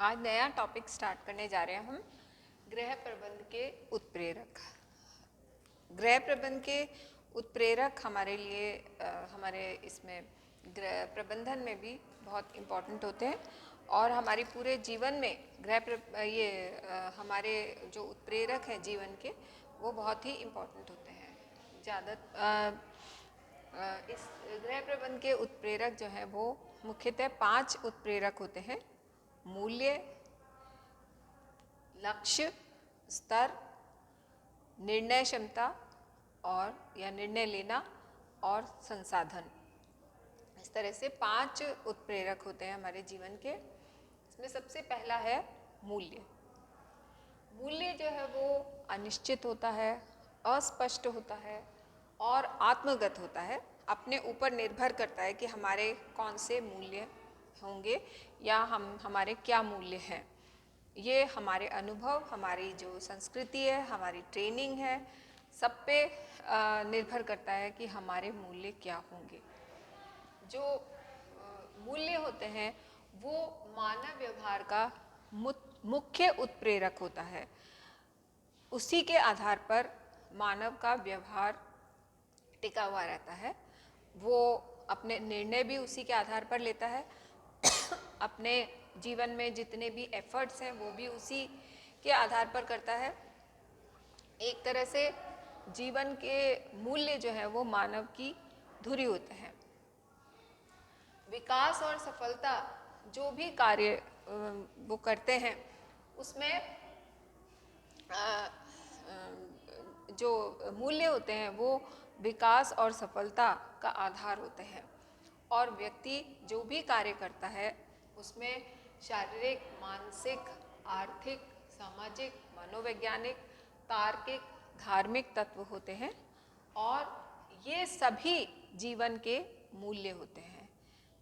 आज नया topic start करने जा रहे हैं हम गृह प्रबंध के उत्प्रेरक। गृह प्रबंध के उत्प्रेरक हमारे लिए हमारे इसमें गृह प्रबंधन में भी बहुत इम्पोर्टेंट होते हैं और हमारी पूरे जीवन में हमारे जो उत्प्रेरक हैं जीवन के वो बहुत ही इम्पोर्टेंट होते हैं। इस गृह प्रबंध के उत्प्रेरक जो हैं वो मुख्यतः 5 उत्प्रेरक होते हैं: मूल्य, लक्ष्य, स्तर, निर्णय क्षमता और या निर्णय लेना और संसाधन। इस तरह से 5 उत्प्रेरक होते हैं हमारे जीवन के। इसमें सबसे पहला है मूल्य। मूल्य जो है वो अनिश्चित होता है, अस्पष्ट होता है और आत्मगत होता है। अपने ऊपर निर्भर करता है कि हमारे कौन से मूल्य होंगे या हमारे क्या मूल्य हैं। ये हमारे अनुभव, हमारी जो संस्कृति है, हमारी ट्रेनिंग है, सब पे निर्भर करता है कि हमारे मूल्य क्या होंगे। जो मूल्य होते हैं वो मानव व्यवहार का मुख्य उत्प्रेरक होता है। उसी के आधार पर मानव का व्यवहार टिका हुआ रहता है। वो अपने निर्णय भी उसी के आधार पर लेता है। अपने जीवन में जितने भी एफर्ट्स हैं वो भी उसी के आधार पर करता है। एक तरह से जीवन के मूल्य जो है वो मानव की धुरी होते हैं। विकास और सफलता जो भी कार्य वो करते हैं उसमें जो मूल्य होते हैं वो विकास और सफलता का आधार होते हैं। और व्यक्ति जो भी कार्य करता है उसमें शारीरिक, मानसिक, आर्थिक, सामाजिक, मनोवैज्ञानिक, तार्किक, धार्मिक तत्व होते हैं और ये सभी जीवन के मूल्य होते हैं।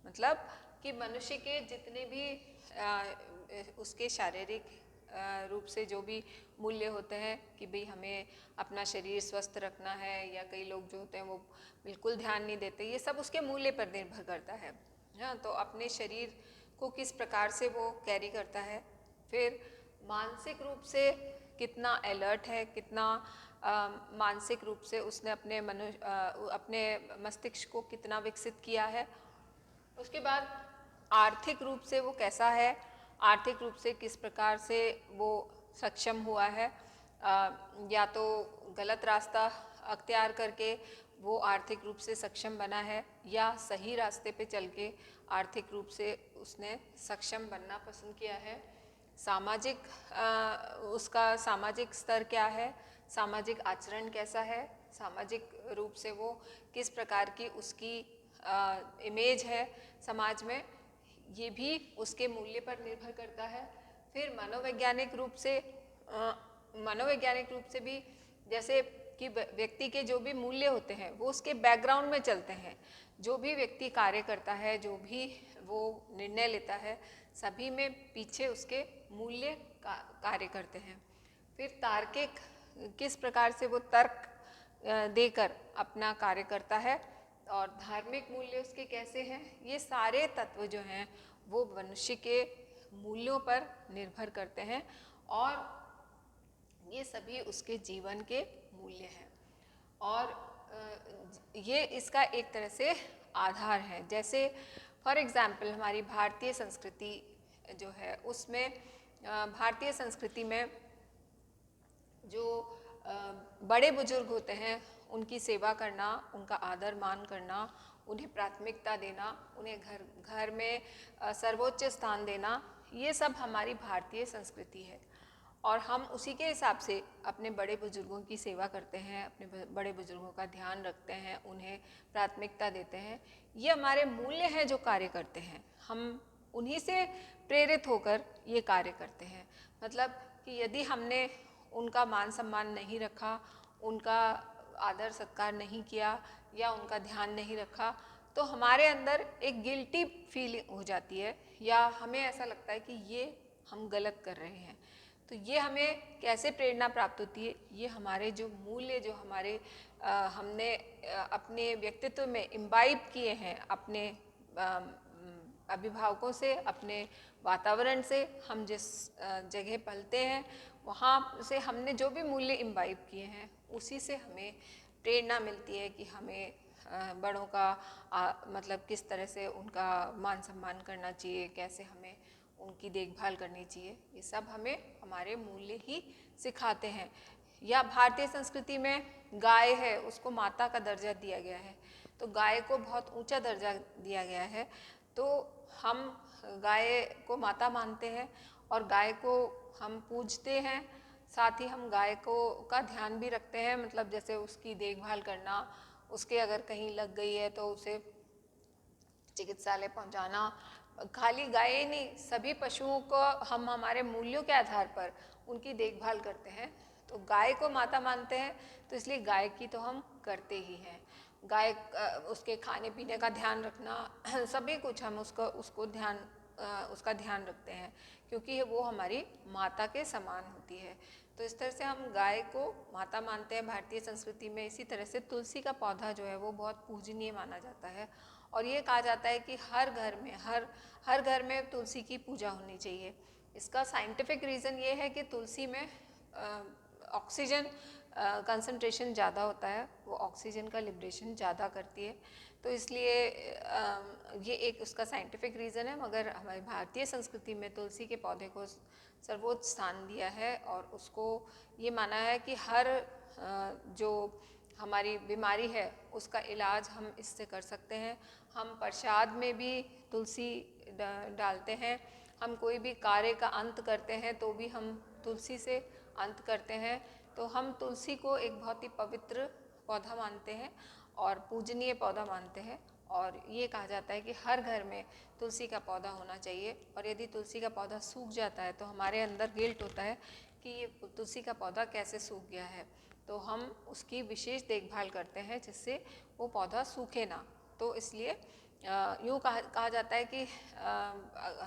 मतलब कि मनुष्य के जितने भी उसके शारीरिक रूप से जो भी मूल्य होते हैं कि भाई हमें अपना शरीर स्वस्थ रखना है, या कई लोग जो होते हैं वो बिल्कुल ध्यान नहीं देते, ये सब उसके मूल्य पर निर्भर करता है। हाँ, तो अपने शरीर को किस प्रकार से वो कैरी करता है, फिर मानसिक रूप से कितना अलर्ट है, कितना मानसिक रूप से उसने अपने मस्तिष्क को कितना विकसित किया है। उसके बाद आर्थिक रूप से वो कैसा है, आर्थिक रूप से किस प्रकार से वो सक्षम हुआ है, या तो गलत रास्ता अख्तियार करके वो आर्थिक रूप से सक्षम बना है या सही रास्ते पे चल के आर्थिक रूप से उसने सक्षम बनना पसंद किया है। सामाजिक उसका सामाजिक स्तर क्या है, सामाजिक आचरण कैसा है, सामाजिक रूप से वो किस प्रकार की उसकी इमेज है समाज में, ये भी उसके मूल्य पर निर्भर करता है। फिर मनोवैज्ञानिक रूप से भी जैसे कि व्यक्ति के जो भी मूल्य होते हैं वो उसके बैकग्राउंड में चलते हैं। जो भी व्यक्ति कार्य करता है, जो भी वो निर्णय लेता है, सभी में पीछे उसके मूल्य कार्य करते हैं। फिर तार्किक, किस प्रकार से वो तर्क देकर अपना कार्य करता है, और धार्मिक मूल्य उसके कैसे हैं, ये सारे तत्व जो हैं वो मनुष्य के मूल्यों पर निर्भर करते हैं और ये सभी उसके जीवन के मूल्य हैं। और ये इसका एक तरह से आधार है। जैसे फॉर एग्जाम्पल हमारी भारतीय संस्कृति जो है उसमें भारतीय संस्कृति में जो बड़े बुजुर्ग होते हैं उनकी सेवा करना, उनका आदर मान करना, उन्हें प्राथमिकता देना, उन्हें घर में सर्वोच्च स्थान देना, ये सब हमारी भारतीय संस्कृति है। और हम उसी के हिसाब से अपने बड़े बुजुर्गों की सेवा करते हैं, अपने बड़े बुजुर्गों का ध्यान रखते हैं, उन्हें प्राथमिकता देते हैं। ये हमारे मूल्य हैं जो कार्य करते हैं, हम उन्हीं से प्रेरित होकर ये कार्य करते हैं। मतलब कि यदि हमने उनका मान सम्मान नहीं रखा, उनका आदर सत्कार नहीं किया या उनका ध्यान नहीं रखा, तो हमारे अंदर एक गिल्टी फीलिंग हो जाती है या हमें ऐसा लगता है कि ये हम गलत कर रहे हैं। तो ये हमें कैसे प्रेरणा प्राप्त होती है, ये हमारे जो मूल्य जो हमारे हमने अपने व्यक्तित्व में इम्बाइब किए हैं, अपने अभिभावकों से, अपने वातावरण से, हम जिस जगह पलते हैं वहाँ से हमने जो भी मूल्य इम्बाइब किए हैं उसी से हमें प्रेरणा मिलती है कि हमें बड़ों का मतलब किस तरह से उनका मान सम्मान करना चाहिए, कैसे हमें उनकी देखभाल करनी चाहिए। ये सब हमें हमारे मूल्य ही सिखाते हैं। या भारतीय संस्कृति में गाय है, उसको माता का दर्जा दिया गया है, तो गाय को बहुत ऊंचा दर्जा दिया गया है। तो हम गाय को माता मानते हैं और गाय को हम पूजते हैं, साथ ही हम गाय को का ध्यान भी रखते हैं, मतलब जैसे उसकी देखभाल करना, उसके अगर कहीं लग गई है तो उसे चिकित्सालय पहुंचाना। खाली गाय ही नहीं, सभी पशुओं को हम हमारे मूल्यों के आधार पर उनकी देखभाल करते हैं। तो गाय को माता मानते हैं तो इसलिए गाय की तो हम करते ही हैं। गाय उसके खाने पीने का ध्यान रखना, सभी कुछ हम उसका ध्यान रखते हैं, क्योंकि वो हमारी माता के समान होती है। तो इस तरह से हम गाय को माता मानते हैं भारतीय संस्कृति में। इसी तरह से तुलसी का पौधा जो है वो बहुत पूजनीय माना जाता है और ये कहा जाता है कि हर घर में तुलसी की पूजा होनी चाहिए। इसका साइंटिफिक रीज़न ये है कि तुलसी में ऑक्सीजन कंसंट्रेशन ज़्यादा होता है, वो ऑक्सीजन का लिबरेशन ज़्यादा करती है, तो इसलिए ये एक उसका साइंटिफिक रीज़न है। मगर हमारी भारतीय संस्कृति में तुलसी के पौधे को सर्वोच्च स्थान दिया है और उसको ये माना है कि हर जो हमारी बीमारी है उसका इलाज हम इससे कर सकते हैं। हम प्रसाद में भी तुलसी डालते हैं, हम कोई भी कार्य का अंत करते हैं तो भी हम तुलसी से अंत करते हैं। तो हम तुलसी को एक बहुत ही पवित्र पौधा मानते हैं और पूजनीय पौधा मानते हैं और ये कहा जाता है कि हर घर में तुलसी का पौधा होना चाहिए। और यदि तुलसी का पौधा सूख जाता है तो हमारे अंदर गिल्ट होता है कि ये तुलसी का पौधा कैसे सूख गया है, तो हम उसकी विशेष देखभाल करते हैं जिससे वो पौधा सूखे ना। तो इसलिए यूँ कहा जाता है कि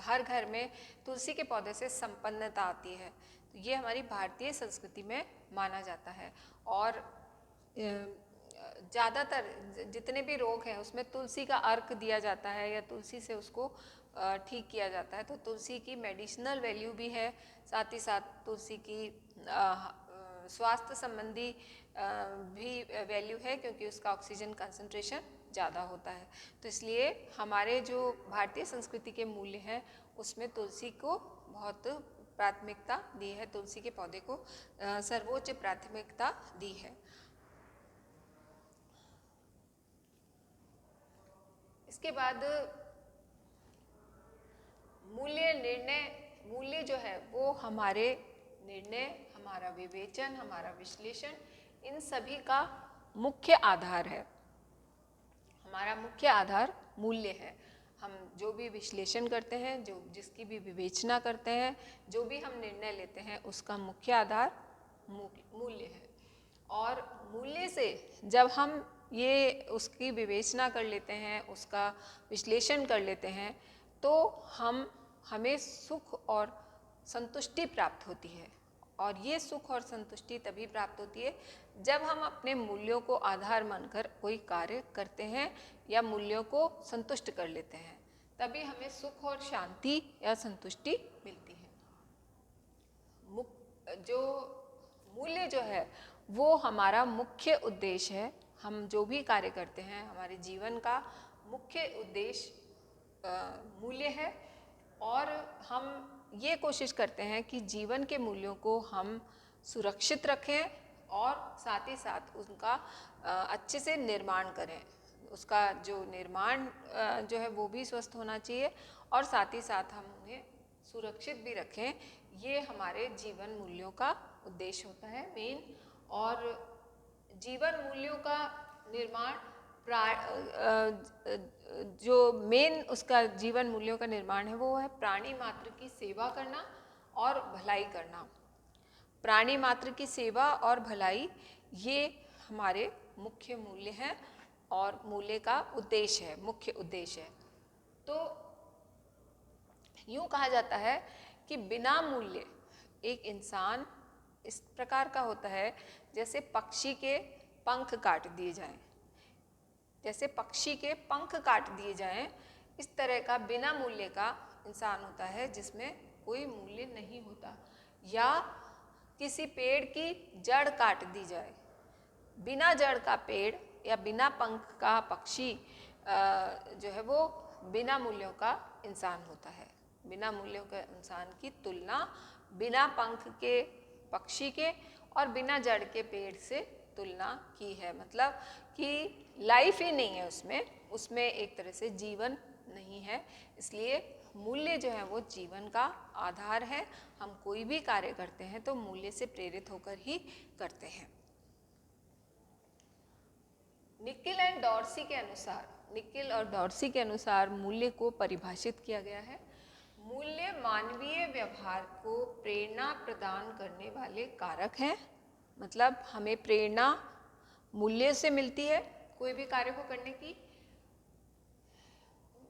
हर घर में तुलसी के पौधे से संपन्नता आती है। तो ये हमारी भारतीय संस्कृति में माना जाता है। और ज़्यादातर जितने भी रोग हैं उसमें तुलसी का अर्क दिया जाता है या तुलसी से उसको ठीक किया जाता है। तो तुलसी की मेडिसिनल वैल्यू भी है, साथ ही साथ तुलसी की स्वास्थ्य संबंधी भी वैल्यू है, क्योंकि उसका ऑक्सीजन कंसंट्रेशन ज़्यादा होता है। तो इसलिए हमारे जो भारतीय संस्कृति के मूल्य हैं उसमें तुलसी को बहुत प्राथमिकता दी है, तुलसी के पौधे को सर्वोच्च प्राथमिकता दी है। इसके बाद मूल्य जो है वो हमारे निर्णय, हमारा विवेचन, हमारा विश्लेषण, इन सभी का मुख्य आधार है। हमारा मुख्य आधार मूल्य है। हम जो भी विश्लेषण करते हैं, जो जिसकी भी विवेचना करते हैं, जो भी हम निर्णय लेते हैं, उसका मुख्य आधार मूल्य है। और मूल्य से जब हम ये उसकी विवेचना कर लेते हैं, उसका विश्लेषण कर लेते हैं, तो हमें सुख और संतुष्टि प्राप्त होती है। और ये सुख और संतुष्टि तभी प्राप्त होती है जब हम अपने मूल्यों को आधार मानकर कोई कार्य करते हैं या मूल्यों को संतुष्ट कर लेते हैं, तभी हमें सुख और शांति या संतुष्टि मिलती है। जो मूल्य जो है वो हमारा मुख्य उद्देश्य है। हम जो भी कार्य करते हैं, हमारे जीवन का मुख्य उद्देश्य मूल्य है। और हम ये कोशिश करते हैं कि जीवन के मूल्यों को हम सुरक्षित रखें और साथ ही साथ उनका अच्छे से निर्माण करें। उसका जो निर्माण जो है वो भी स्वस्थ होना चाहिए और साथ ही साथ हम उन्हें सुरक्षित भी रखें। ये हमारे जीवन मूल्यों का उद्देश्य होता है मेन। और जीवन मूल्यों का निर्माण जो मेन उसका जीवन मूल्यों का निर्माण है वो है प्राणी मात्र की सेवा करना और भलाई करना। प्राणी मात्र की सेवा और भलाई ये हमारे मुख्य मूल्य हैं और मूल्य का उद्देश्य है, मुख्य उद्देश्य है। तो यूँ कहा जाता है कि बिना मूल्य एक इंसान इस प्रकार का होता है जैसे पक्षी के पंख काट दिए जाएं। जैसे पक्षी के पंख काट दिए जाएं इस तरह का बिना मूल्य का इंसान होता है जिसमें कोई मूल्य नहीं होता। या किसी पेड़ की जड़ काट दी जाए, बिना जड़ का पेड़ या बिना पंख का पक्षी जो है वो बिना मूल्यों का इंसान होता है। बिना मूल्यों के इंसान की तुलना बिना पंख के पक्षी के और बिना जड़ के पेड़ से तुलना की है। मतलब कि लाइफ ही नहीं है उसमें एक तरह से जीवन नहीं है। इसलिए मूल्य जो है वो जीवन का आधार है। हम कोई भी कार्य करते हैं तो मूल्य से प्रेरित होकर ही करते हैं। निकिल एंड डॉर्सी के अनुसार, निकिल और डॉर्सी के अनुसार मूल्य को परिभाषित किया गया है। मूल्य मानवीय व्यवहार को प्रेरणा प्रदान करने वाले कारक हैं। मतलब हमें प्रेरणा मूल्य से मिलती है कोई भी कार्य को करने की।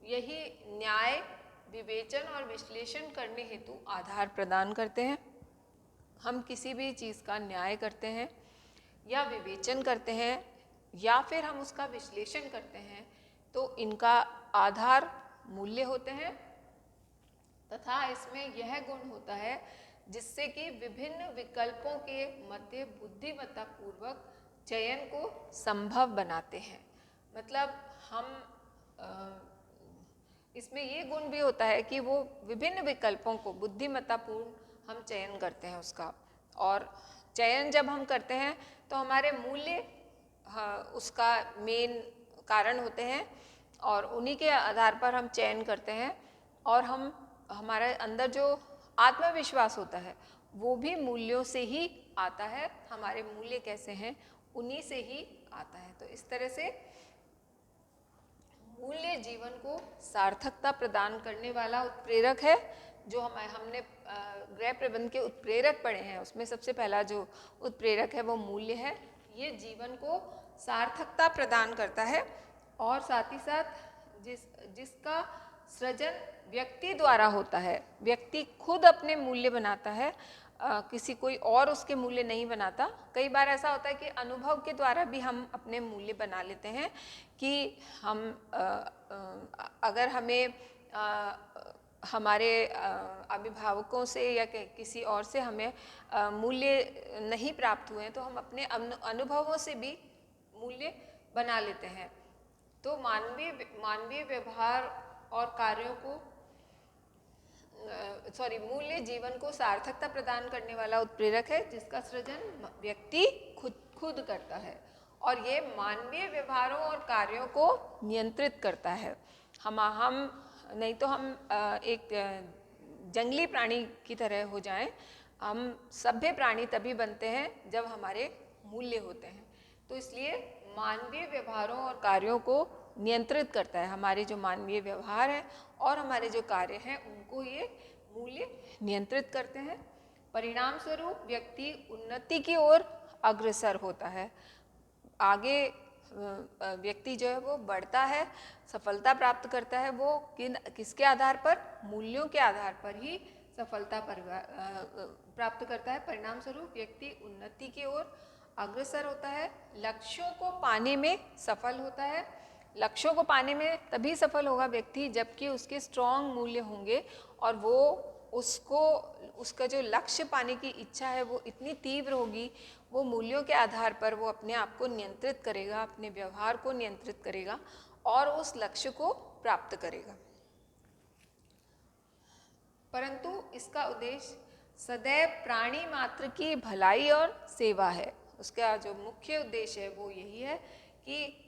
यही न्याय, विवेचन और विश्लेषण करने हेतु आधार प्रदान करते हैं। हम किसी भी चीज़ का न्याय करते हैं या विवेचन करते हैं या फिर हम उसका विश्लेषण करते हैं तो इनका आधार मूल्य होते हैं। तथा इसमें यह गुण होता है जिससे कि विभिन्न विकल्पों के मध्य बुद्धिमत्तापूर्वक चयन को संभव बनाते हैं। मतलब हम इसमें ये गुण भी होता है कि वो विभिन्न विकल्पों को बुद्धिमत्तापूर्ण हम चयन करते हैं उसका। और चयन जब हम करते हैं तो हमारे मूल्य उसका मेन कारण होते हैं और उन्हीं के आधार पर हम चयन करते हैं। और हमारे अंदर जो आत्मविश्वास होता है वो भी मूल्यों से ही आता है। हमारे मूल्य कैसे हैं उन्हीं से ही आता है। तो इस तरह से मूल्य जीवन को सार्थकता प्रदान करने वाला उत्प्रेरक है। जो हमने गृह प्रबंध के उत्प्रेरक पढ़े हैं उसमें सबसे पहला जो उत्प्रेरक है वो मूल्य है। ये जीवन को सार्थकता प्रदान करता है और साथ ही साथ जिसका सृजन व्यक्ति द्वारा होता है। व्यक्ति खुद अपने मूल्य बनाता है, किसी कोई और उसके मूल्य नहीं बनाता। कई बार ऐसा होता है कि अनुभव के द्वारा भी हम अपने मूल्य बना लेते हैं कि हम अगर हमें हमारे अभिभावकों से या किसी और से हमें मूल्य नहीं प्राप्त हुए हैं तो हम अपने अनुभवों से भी मूल्य बना लेते हैं। तो मानवीय व्यवहार और कार्यों को मूल्य जीवन को सार्थकता प्रदान करने वाला उत्प्रेरक है जिसका सृजन व्यक्ति खुद करता है और ये मानवीय व्यवहारों और कार्यों को नियंत्रित करता है। हम नहीं तो हम एक जंगली प्राणी की तरह हो जाएं। हम सभ्य प्राणी तभी बनते हैं जब हमारे मूल्य होते हैं। तो इसलिए मानवीय व्यवहारों और कार्यों को नियंत्रित करता है। हमारे जो मानवीय व्यवहार है और हमारे जो कार्य हैं उनको ये मूल्य नियंत्रित करते हैं। परिणाम स्वरूप व्यक्ति उन्नति की ओर अग्रसर होता है। आगे व्यक्ति जो है वो बढ़ता है, सफलता प्राप्त करता है। वो किसके आधार पर? मूल्यों के आधार पर ही सफलता प्राप्त करता है। परिणाम स्वरूप व्यक्ति उन्नति की ओर अग्रसर होता है, लक्ष्यों को पाने में सफल होता है। लक्ष्यों को पाने में तभी सफल होगा व्यक्ति जबकि उसके स्ट्रॉन्ग मूल्य होंगे और वो उसका जो लक्ष्य पाने की इच्छा है वो इतनी तीव्र होगी। वो मूल्यों के आधार पर वो अपने आप को नियंत्रित करेगा, अपने व्यवहार को नियंत्रित करेगा और उस लक्ष्य को प्राप्त करेगा। परंतु इसका उद्देश्य सदैव प्राणी मात्र की भलाई और सेवा है। उसका जो मुख्य उद्देश्य है वो यही है कि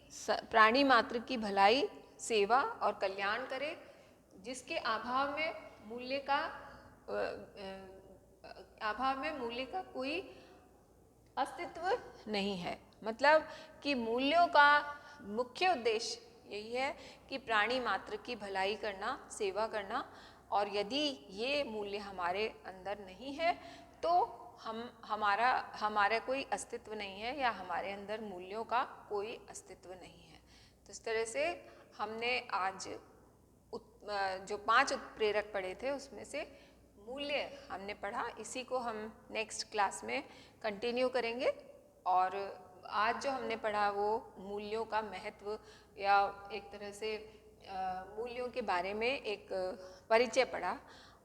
प्राणी मात्र की भलाई, सेवा और कल्याण करे, जिसके अभाव में मूल्य का कोई अस्तित्व नहीं है। मतलब कि मूल्यों का मुख्य उद्देश्य यही है कि प्राणी मात्र की भलाई करना, सेवा करना, और यदि ये मूल्य हमारे अंदर नहीं है तो हमारा कोई अस्तित्व नहीं है या हमारे अंदर मूल्यों का कोई अस्तित्व नहीं है। तो इस तरह से हमने आज जो 5 उत्प्रेरक पढ़े थे उसमें से मूल्य हमने पढ़ा। इसी को हम नेक्स्ट क्लास में कंटिन्यू करेंगे। और आज जो हमने पढ़ा वो मूल्यों का महत्व या एक तरह से मूल्यों के बारे में एक परिचय पढ़ा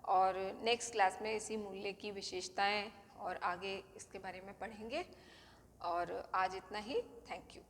और नेक्स्ट क्लास में इसी मूल्य की विशेषताएं और आगे इसके बारे में पढ़ेंगे। और आज इतना ही। Thank you.